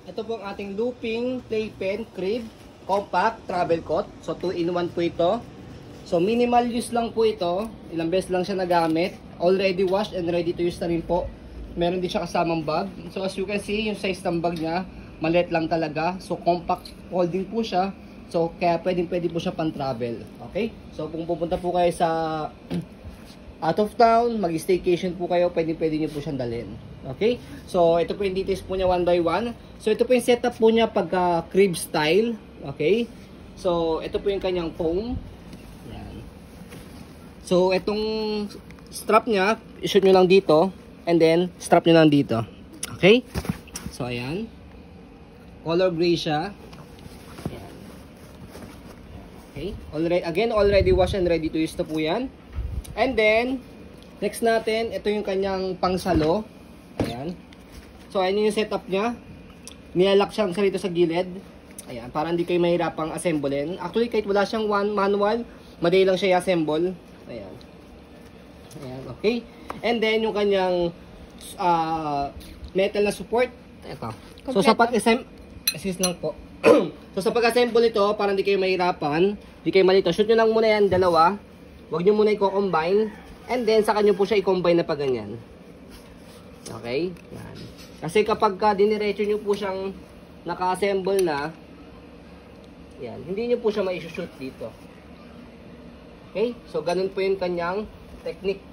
Ito po ang ating looping playpen crib compact travel coat. So 2-in-1 po ito. So minimal use lang po ito. Ilang beses lang siya nagamit. Already washed and ready to use na rin po. Meron din siya kasamang bag. So as you can see, yung size ng bag niya, maliit lang talaga. So compact holding po siya. So kaya pwede po siya pang travel. Okay? So kung pupunta po kayo sa out of town, mag-staycation po kayo, pwede niyo po siyang dalhin. Okay? So ito po yung details po niya one by one. So ito po yung setup po niya pagka crib style. Okay? So ito po yung kanyang foam. Yan. So itong strap niya, i-shoot nyo lang dito and then strap nyo lang dito. Okay? So ayan. Color gray siya. Ayan. Okay? Already washed and ready to use to po yan. And then, next natin, ito yung kanyang pangsalo. Ayan. So, ayan yung setup niya. Nilalak siyang sarito sa gilid. Ayan, para hindi kayo mahirapang assemblein. Actually, kahit wala siyang manual, madali lang siya i-assemble. Ayan. Ayan, okay. And then, yung kanyang metal na support. Ito. So, sa assist lang po. So, sa pag-assemble ito, para hindi kayo mahirapan, hindi kayo malito, shoot nyo lang muna yan, dalawa. Huwag nyo muna i-combine. And then, saka nyo po siya i-combine na pa ganyan. Okay? Yan. Kasi kapag diniretso nyo po siyang naka-assemble na, yan, hindi nyo po siya ma-shoot dito. Okay? So, ganun po yung kanyang technique.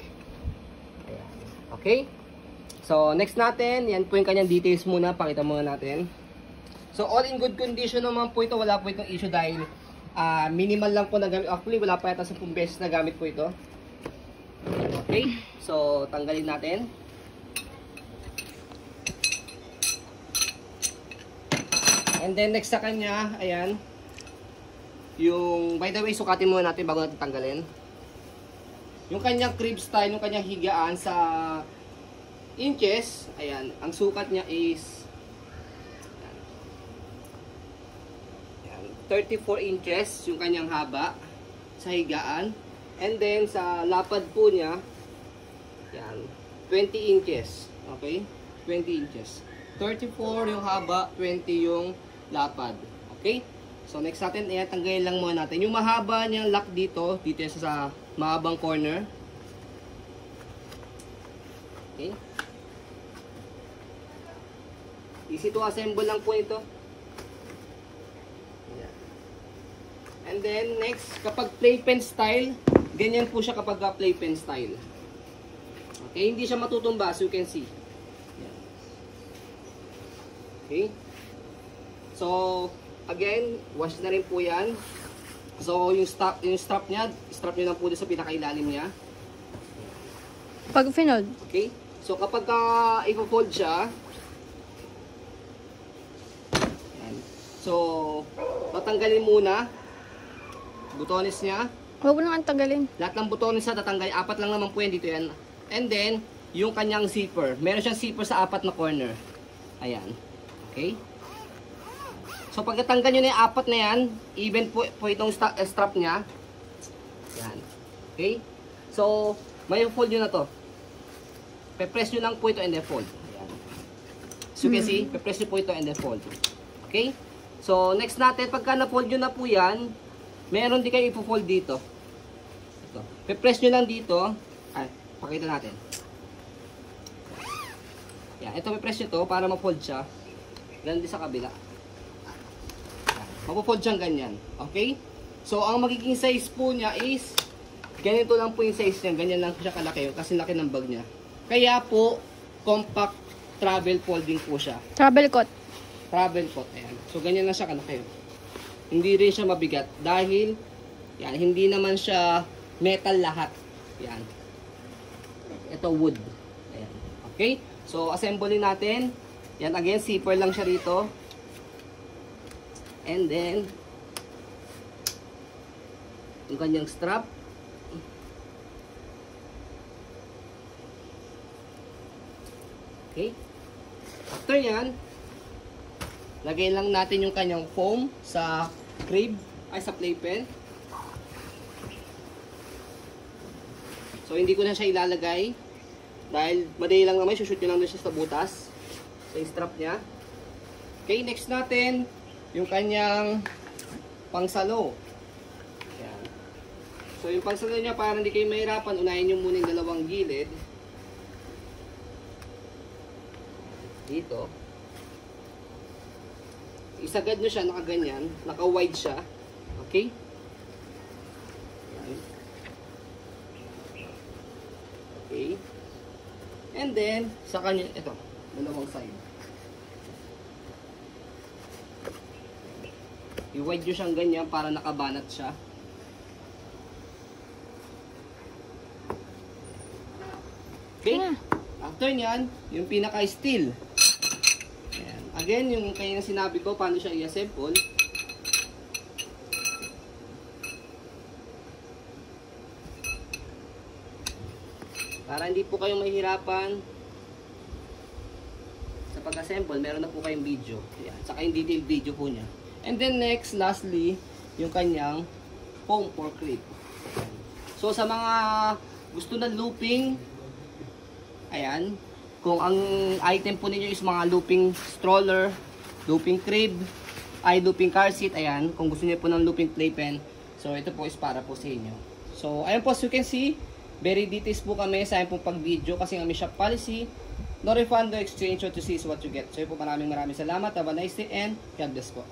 Ayan. Okay? So, next natin, yan po yung kanyang details muna. Pakita muna natin. So, all in good condition naman po ito. Wala po itong issue dahil minimal lang po na gamit. Actually, wala pa yata 10 beses na gamit po ito. Okay? So, tanggalin natin. And then, next sa kanya, ayan. Yung, by the way, sukatin muna natin bago natin tanggalin. Yung kanyang crib style, yung kanyang higaan sa inches, ayan. Ang sukat niya is 34 inches yung kanyang haba sa higaan. And then sa lapad po niya, yan, 20 inches. Okay? 20 inches. 34 yung haba, 20 yung lapad. Okay? So next natin, ayan, tanggalin lang muna natin. Yung mahaba niyang lock dito sa mahabang corner. Okay? Easy to assemble lang po ito. And then, next, kapag playpen style, ganyan po siya kapag playpen style. Okay, hindi siya matutumba, as you can see. Okay. So, again, wash na rin po yan. So, yung strap niya, strap nyo lang po sa pinakailalim niya. Pag finold. Okay. So, kapag i-fold siya, yan. So, tatanggalin muna butones niya. Huwag mo nang tagalin. Lahat ng butones niya tatanggalin. 4 lang naman po yan dito yan. And then, yung kanyang zipper. Meron siyang zipper sa 4 na corner. Ayan. Okay? So, pag natanggal nyo na yung 4 na yan, even po itong strap niya. Ayan. Okay? So, may fold nyo na to. Pe-press nyo lang po ito and then fold. Ayan. So, you can see, pe-press nyo po ito and then fold. Okay? So, next natin, pagka na-fold nyo na po yan, meron din kayo ipo-fold dito. Ito. Pe-press nyo lang dito. Ay, pakita natin. Yan. Ito, pe-press nyo to para ma-fold siya. Ganun din sa kabila. Mapo-fold siyang ganyan. Okay? So, ang magiging size po niya is ganito lang po yung size niya. Ganyan lang siya kalaki. Kasi laki ng bag niya. Kaya po, compact travel folding po siya. Travel coat. Travel coat. Ayan. So, ganyan lang siya kalaki. Hindi rin siya mabigat dahil yan, hindi naman siya metal lahat. Yan. Ito wood. Ayan. Okay? So, assemblein natin. Yan, again, zipper lang siya rito. And then, yung kanyang strap. Okay? After yan, lagay lang natin yung kanyang foam sa crib, ay sa playpen. So, hindi ko na siya ilalagay. Dahil madali lang naman, shoot nyo lang doon siya sa butas. Sa strap niya. Okay, next natin, yung kanyang pangsalo. Ayan. So, yung pangsalo niya, para hindi kayo mahirapan, unahin nyo muna yung dalawang gilid. Dito. Isagad nyo siya, nakaganyan. Naka-wide siya. Okay? Ayan. Okay. And then, sa kanya, ito, dalawang side. I-wide nyo siyang ganyan para nakabanat siya. Okay? After nyan, yung pinaka-steel. Ayan. Again, yung kaya sinabi ko, paano siya i-assemble. Para hindi po kayong mahihirapan sa pag-assemble, meron na po kayong video. Ayan. Saka yung detailed video po niya. And then next, lastly, yung kanyang foam for clip. So sa mga gusto ng looping, ayan, kung ang item po ninyo is mga looping stroller, looping crib, looping car seat, ayan, kung gusto niyo po ng looping playpen, so ito po is para po sa inyo. So ayan po, as you can see, very details po kami sa ayon pong pag-video kasi ang shop policy, no refund, no exchange, what you see is what you get. So yun po, maraming salamat. Have a nice day and God bless po.